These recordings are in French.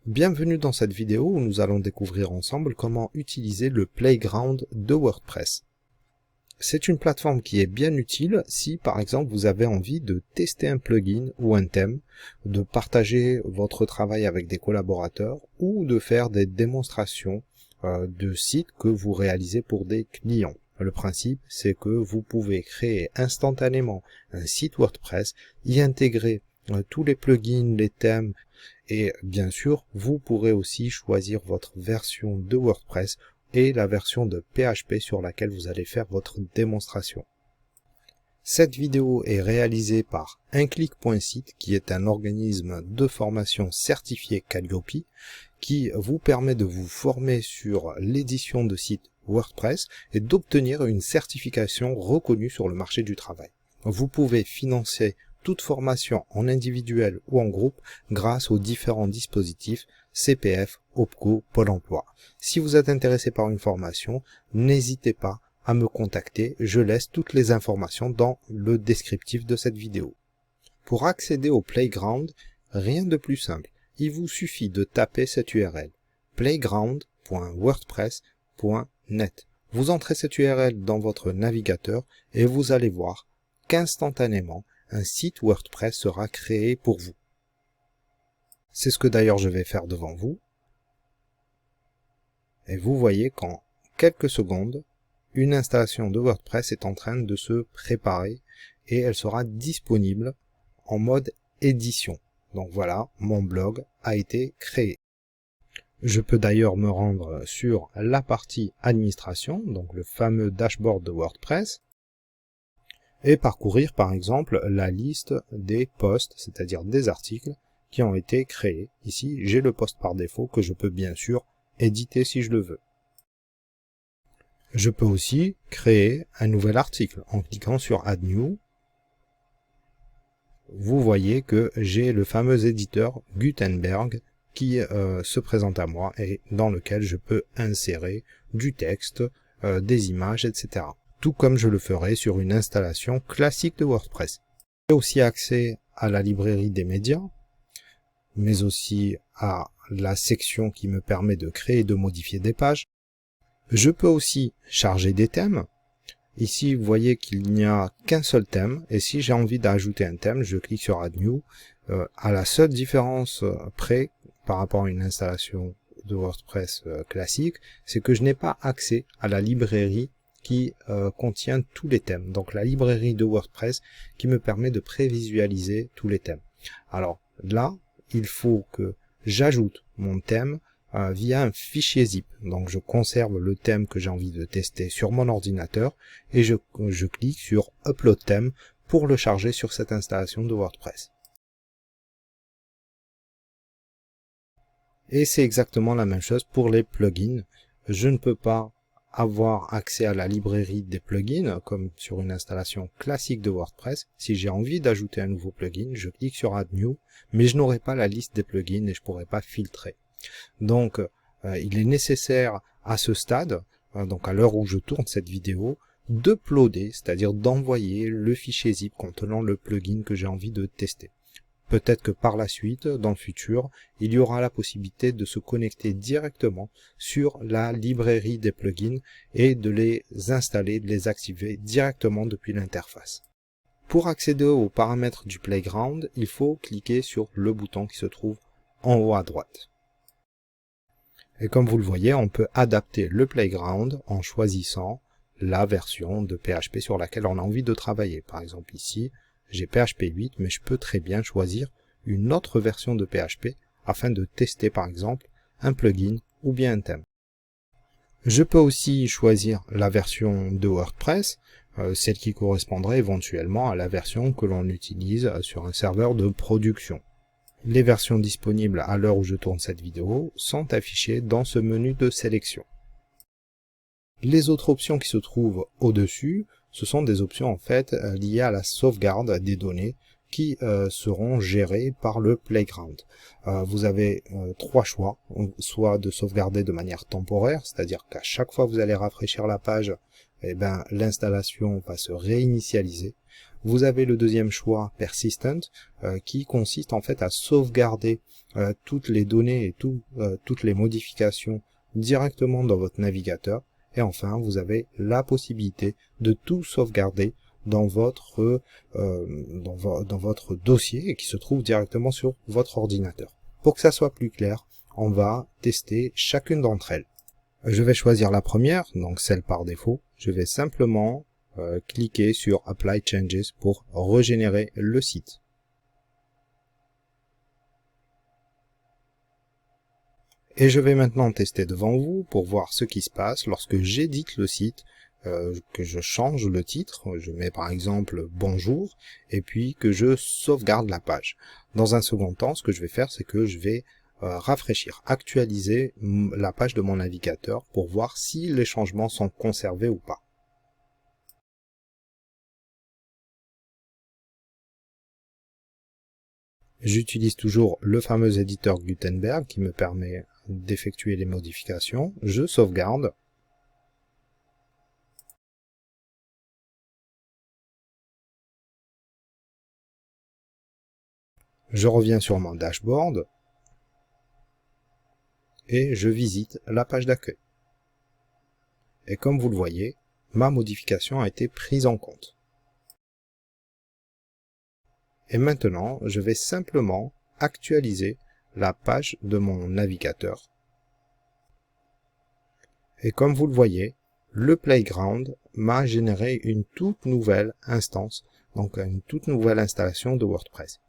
Bienvenue dans cette vidéo où nous allons découvrir ensemble comment utiliser le Playground de WordPress. C'est une plateforme qui est bien utile si par exemple vous avez envie de tester un plugin ou un thème, de partager votre travail avec des collaborateurs ou de faire des démonstrations de sites que vous réalisez pour des clients. Le principe, c'est que vous pouvez créer instantanément un site WordPress, y intégrer tous les plugins, les thèmes, et bien sûr, vous pourrez aussi choisir votre version de WordPress et la version de PHP sur laquelle vous allez faire votre démonstration. Cette vidéo est réalisée par unclick.site qui est un organisme de formation certifié Calliope qui vous permet de vous former sur l'édition de sites WordPress et d'obtenir une certification reconnue sur le marché du travail. Vous pouvez financer toute formation en individuel ou en groupe grâce aux différents dispositifs CPF, OPCO, Pôle emploi. Si vous êtes intéressé par une formation, n'hésitez pas à me contacter, je laisse toutes les informations dans le descriptif de cette vidéo. Pour accéder au Playground, rien de plus simple, il vous suffit de taper cette URL, playground.wordpress.net. Vous entrez cette URL dans votre navigateur et vous allez voir qu'instantanément, un site WordPress sera créé pour vous. C'est ce que d'ailleurs je vais faire devant vous. Et vous voyez qu'en quelques secondes, une installation de WordPress est en train de se préparer et elle sera disponible en mode édition. Donc voilà, mon blog a été créé. Je peux d'ailleurs me rendre sur la partie administration, donc le fameux dashboard de WordPress, et parcourir par exemple la liste des posts, c'est-à-dire des articles qui ont été créés. Ici, j'ai le post par défaut que je peux bien sûr éditer si je le veux. Je peux aussi créer un nouvel article en cliquant sur Add New. Vous voyez que j'ai le fameux éditeur Gutenberg qui se présente à moi et dans lequel je peux insérer du texte, des images, etc. Tout comme je le ferai sur une installation classique de WordPress. J'ai aussi accès à la librairie des médias, mais aussi à la section qui me permet de créer et de modifier des pages. Je peux aussi charger des thèmes. Ici, vous voyez qu'il n'y a qu'un seul thème, et si j'ai envie d'ajouter un thème, je clique sur Add New. À la seule différence près par rapport à une installation de WordPress classique, c'est que je n'ai pas accès à la librairie qui contient tous les thèmes. Donc la librairie de WordPress qui me permet de prévisualiser tous les thèmes. Alors là, il faut que j'ajoute mon thème via un fichier zip. Donc je conserve le thème que j'ai envie de tester sur mon ordinateur et je clique sur Upload thème pour le charger sur cette installation de WordPress. Et c'est exactement la même chose pour les plugins. Je ne peux pas avoir accès à la librairie des plugins, comme sur une installation classique de WordPress. Si j'ai envie d'ajouter un nouveau plugin, je clique sur Add New, mais je n'aurai pas la liste des plugins et je ne pourrai pas filtrer. Donc, il est nécessaire à ce stade, donc à l'heure où je tourne cette vidéo, d'uploader, c'est-à-dire d'envoyer le fichier zip contenant le plugin que j'ai envie de tester. Peut-être que par la suite, dans le futur, il y aura la possibilité de se connecter directement sur la librairie des plugins et de les installer, de les activer directement depuis l'interface. Pour accéder aux paramètres du Playground, il faut cliquer sur le bouton qui se trouve en haut à droite. Et comme vous le voyez, on peut adapter le Playground en choisissant la version de PHP sur laquelle on a envie de travailler. Par exemple ici, j'ai PHP 8, mais je peux très bien choisir une autre version de PHP afin de tester par exemple un plugin ou bien un thème. Je peux aussi choisir la version de WordPress, celle qui correspondrait éventuellement à la version que l'on utilise sur un serveur de production. Les versions disponibles à l'heure où je tourne cette vidéo sont affichées dans ce menu de sélection. Les autres options qui se trouvent au-dessus, ce sont des options en fait liées à la sauvegarde des données qui seront gérées par le Playground. Vous avez trois choix, soit de sauvegarder de manière temporaire, c'est-à-dire qu'à chaque fois que vous allez rafraîchir la page, l'installation va se réinitialiser. Vous avez le deuxième choix, Persistent, qui consiste en fait à sauvegarder toutes les données et toutes les modifications directement dans votre navigateur. Et enfin, vous avez la possibilité de tout sauvegarder dans votre dossier et qui se trouve directement sur votre ordinateur. Pour que ça soit plus clair, on va tester chacune d'entre elles. Je vais choisir la première, donc celle par défaut. Je vais simplement cliquer sur Apply Changes pour régénérer le site. Et je vais maintenant tester devant vous pour voir ce qui se passe lorsque j'édite le site, que je change le titre, je mets par exemple bonjour, et puis que je sauvegarde la page. Dans un second temps, ce que je vais faire, c'est que je vais rafraîchir, actualiser la page de mon navigateur pour voir si les changements sont conservés ou pas. J'utilise toujours le fameux éditeur Gutenberg qui me permet d'effectuer les modifications. Je sauvegarde. Je reviens sur mon dashboard et je visite la page d'accueil. Et comme vous le voyez, ma modification a été prise en compte. Et maintenant, je vais simplement actualiser la page de mon navigateur. Et comme vous le voyez, le Playground m'a généré une toute nouvelle instance, donc une toute nouvelle installation de WordPress.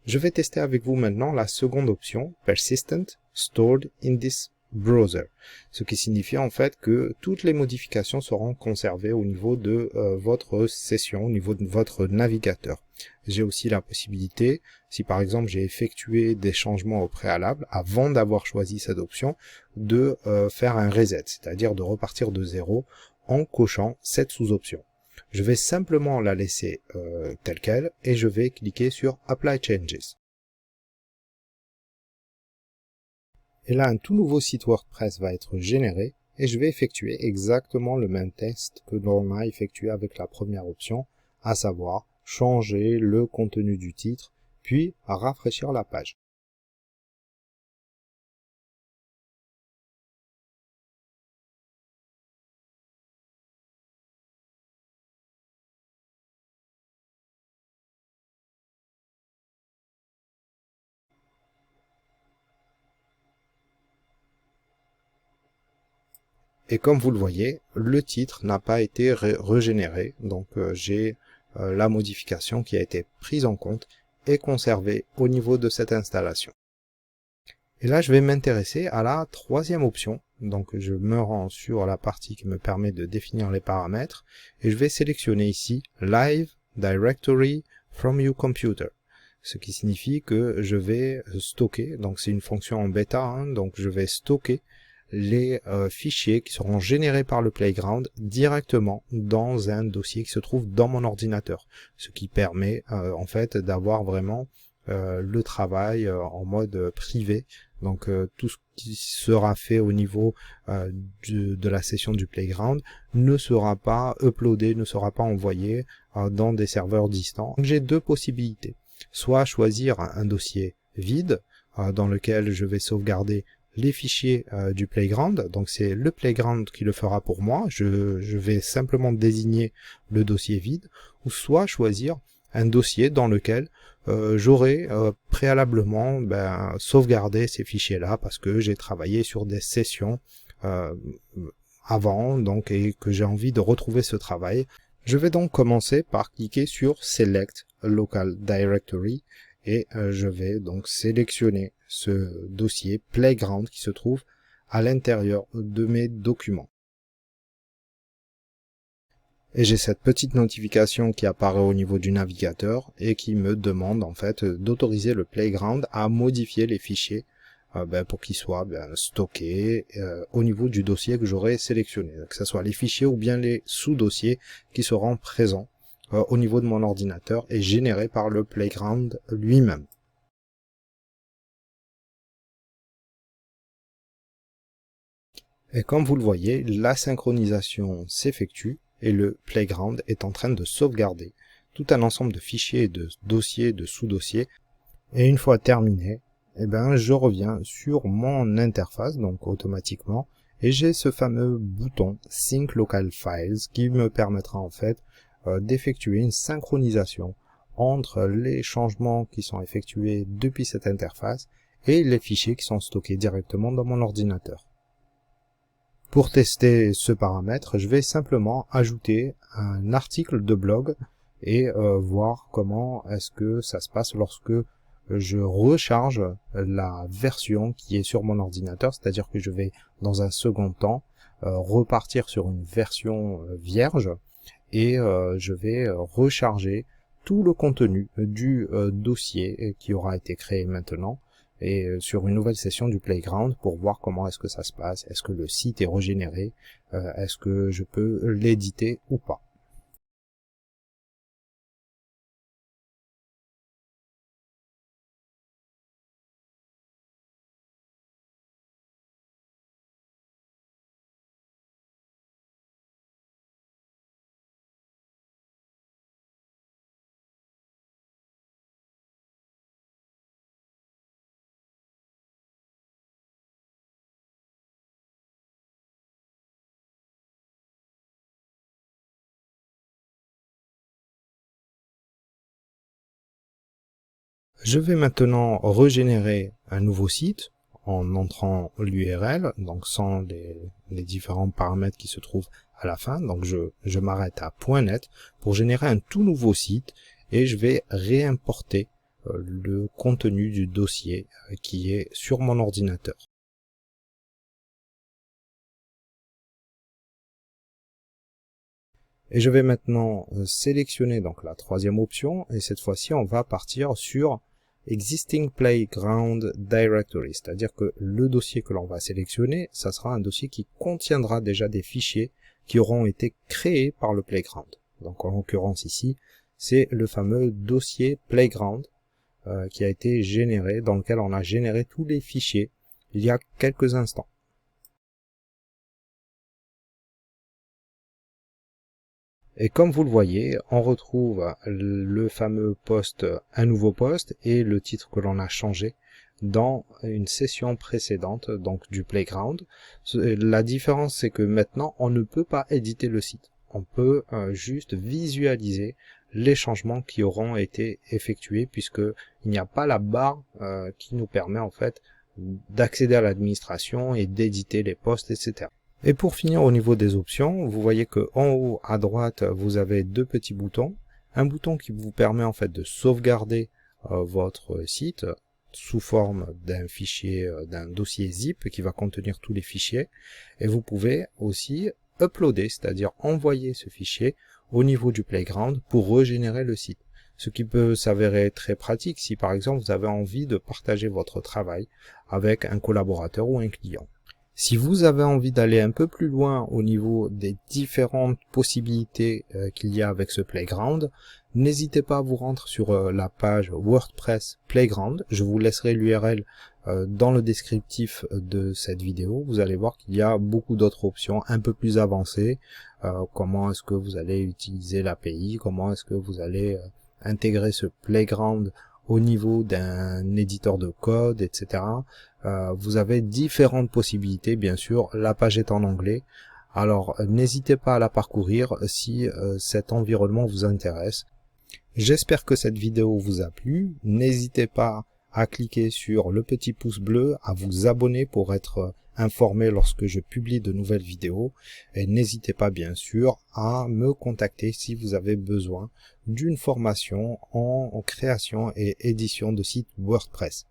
Je vais tester avec vous maintenant la seconde option, Persistent Stored in this Browser, ce qui signifie en fait que toutes les modifications seront conservées au niveau de votre session, au niveau de votre navigateur. J'ai aussi la possibilité, si par exemple j'ai effectué des changements au préalable, avant d'avoir choisi cette option, de faire un reset, c'est-à-dire de repartir de zéro en cochant cette sous-option. Je vais simplement la laisser telle quelle et je vais cliquer sur Apply Changes. Et là, un tout nouveau site WordPress va être généré et je vais effectuer exactement le même test que l'on a effectué avec la première option, à savoir changer le contenu du titre, puis rafraîchir la page. Et comme vous le voyez, le titre n'a pas été régénéré, donc j'ai la modification qui a été prise en compte et conservée au niveau de cette installation. Et là, je vais m'intéresser à la troisième option. Donc, je me rends sur la partie qui me permet de définir les paramètres et je vais sélectionner ici Live Directory from your computer. Ce qui signifie que je vais stocker, donc c'est une fonction en bêta, hein, donc je vais stocker les fichiers qui seront générés par le Playground directement dans un dossier qui se trouve dans mon ordinateur. Ce qui permet en fait d'avoir vraiment le travail en mode privé. Donc tout ce qui sera fait au niveau de la session du Playground ne sera pas uploadé, ne sera pas envoyé dans des serveurs distants. J'ai deux possibilités. Soit choisir un dossier vide dans lequel je vais sauvegarder les fichiers du Playground, donc c'est le Playground qui le fera pour moi, je vais simplement désigner le dossier vide, ou soit choisir un dossier dans lequel j'aurai préalablement sauvegardé ces fichiers-là parce que j'ai travaillé sur des sessions avant, donc et que j'ai envie de retrouver ce travail. Je vais donc commencer par cliquer sur Select Local Directory et je vais donc sélectionner ce dossier Playground qui se trouve à l'intérieur de mes documents. Et j'ai cette petite notification qui apparaît au niveau du navigateur et qui me demande en fait d'autoriser le Playground à modifier les fichiers pour qu'ils soient stockés au niveau du dossier que j'aurai sélectionné, que ce soit les fichiers ou bien les sous-dossiers qui seront présents au niveau de mon ordinateur et générés par le Playground lui-même. Et comme vous le voyez, la synchronisation s'effectue et le Playground est en train de sauvegarder tout un ensemble de fichiers, de dossiers, de sous-dossiers. Et une fois terminé, eh ben, je reviens sur mon interface, donc automatiquement, et j'ai ce fameux bouton Sync Local Files qui me permettra en fait d'effectuer une synchronisation entre les changements qui sont effectués depuis cette interface et les fichiers qui sont stockés directement dans mon ordinateur. Pour tester ce paramètre, je vais simplement ajouter un article de blog et voir comment est-ce que ça se passe lorsque je recharge la version qui est sur mon ordinateur, c'est-à-dire que je vais dans un second temps repartir sur une version vierge et je vais recharger tout le contenu du dossier qui aura été créé maintenant et sur une nouvelle session du Playground pour voir comment est-ce que ça se passe, est-ce que le site est régénéré, est-ce que je peux l'éditer ou pas. Je vais maintenant régénérer un nouveau site en entrant l'URL, donc sans les différents paramètres qui se trouvent à la fin. Donc je m'arrête à .net pour générer un tout nouveau site et je vais réimporter le contenu du dossier qui est sur mon ordinateur. Et je vais maintenant sélectionner donc la troisième option et cette fois-ci on va partir sur Existing Playground Directory, c'est-à-dire que le dossier que l'on va sélectionner, ça sera un dossier qui contiendra déjà des fichiers qui auront été créés par le Playground. Donc en l'occurrence ici, c'est le fameux dossier Playground qui a été généré, dans lequel on a généré tous les fichiers il y a quelques instants. Et comme vous le voyez, on retrouve le fameux poste, un nouveau poste et le titre que l'on a changé dans une session précédente, donc du Playground. La différence, c'est que maintenant, on ne peut pas éditer le site. On peut juste visualiser les changements qui auront été effectués puisque il n'y a pas la barre qui nous permet en fait d'accéder à l'administration et d'éditer les postes, etc. Et pour finir au niveau des options, vous voyez que en haut à droite, vous avez deux petits boutons. Un bouton qui vous permet en fait de sauvegarder votre site sous forme d'un fichier, d'un dossier zip qui va contenir tous les fichiers. Et vous pouvez aussi uploader, c'est-à-dire envoyer ce fichier au niveau du Playground pour régénérer le site. Ce qui peut s'avérer très pratique si par exemple vous avez envie de partager votre travail avec un collaborateur ou un client. Si vous avez envie d'aller un peu plus loin au niveau des différentes possibilités qu'il y a avec ce Playground, n'hésitez pas à vous rendre sur la page WordPress Playground. Je vous laisserai l'URL dans le descriptif de cette vidéo. Vous allez voir qu'il y a beaucoup d'autres options un peu plus avancées. Comment est-ce que vous allez utiliser l'API, comment est-ce que vous allez intégrer ce Playground au niveau d'un éditeur de code, etc. Vous avez différentes possibilités, bien sûr, la page est en anglais, alors n'hésitez pas à la parcourir si cet environnement vous intéresse. J'espère que cette vidéo vous a plu, n'hésitez pas à cliquer sur le petit pouce bleu, à vous abonner pour être informé lorsque je publie de nouvelles vidéos, et n'hésitez pas bien sûr à me contacter si vous avez besoin d'une formation en création et édition de sites WordPress.